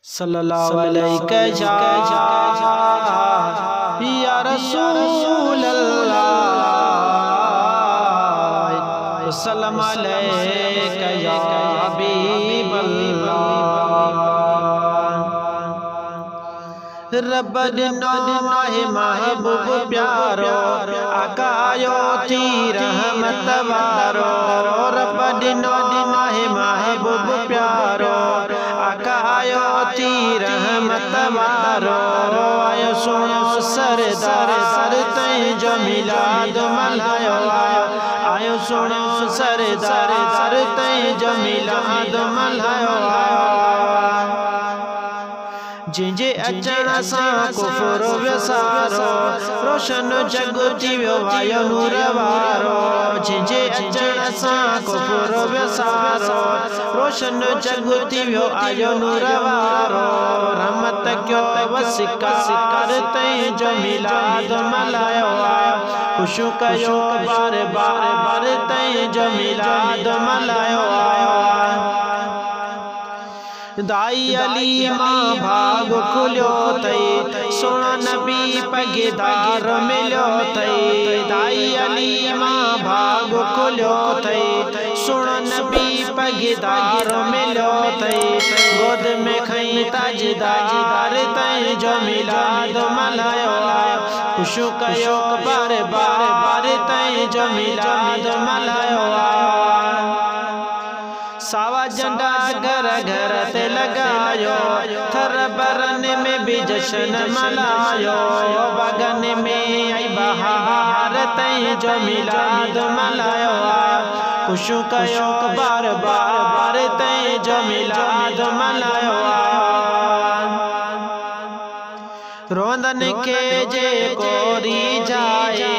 सल्लल्लाहु अलैहि या रसूल अल्लाह सल्लम अलैका या हबीब अल्लाह। रब दिनो माहे महबूब प्यारो आकायो ती रहमत वारो। रब दिनो माहे महबूब प्यारो आकायो ती रहमत वारो। आयो सुनो सरदार सर तई जो मिलाद मनायो। आयो सुनो सरदार सर तई जो मिलाद मनायो। जिंजे अचण सां कुफर व्यसारो रोशन जग थी वियो आयो नूर वारो। जिंजे अचण सां कुफर व्यसारो रोशन जग थी वियो आयो नूर वारो। रहमत कयो वसिकार तई जो मिलाद मनायो। खुशू कयो बार बार तई जो मिलाद मनायो। दाई अली मां भाग खुलियो तई सोना नबी पगेदार मिलियो तई। दाई अली मां भाग खुलियो तई सोना नबी पगेदार मिलियो तई। गोद में खई ताजदार तई जो मिलाद मनायो। खुशू कयो बार बार तई जो मिलाद मनायो। सावा झंडा घर घर ते लगायो थर बरन में भी जश्न मनायो। बगन में आई बहार तई जो मिलाद मनायो। खुशू कयो बार बार तई जो मिलाद मनायो। रोंदन के जे कोरी जाए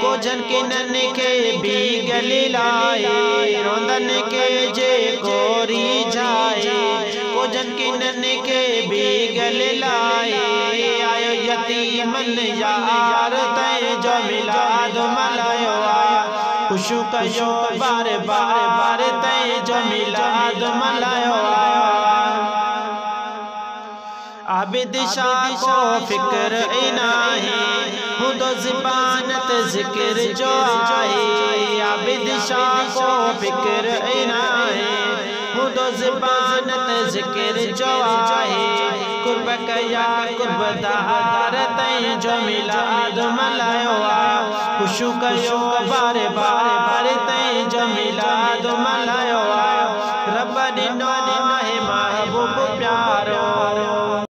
कोजन के नन के भी गली लाए। रोंदन के जे कोरी जाए कोजन के नन के भी गली लाए। आयो यतीमन यार तय जो मिलाद मनायो। खुशू कयो बार बार तय जो मिलाद मनायो। आबिद शाह को फिक्र इनाही खुदो ज़बानत जिक्र जो आए। आबिद शाह को फिक्र इनाही खुदो ज़बानत जिक्र जो आए। कुर्ब कया कुर्बदार तई जो मिलाद मनायो। खुशू कयो बार बार तई जो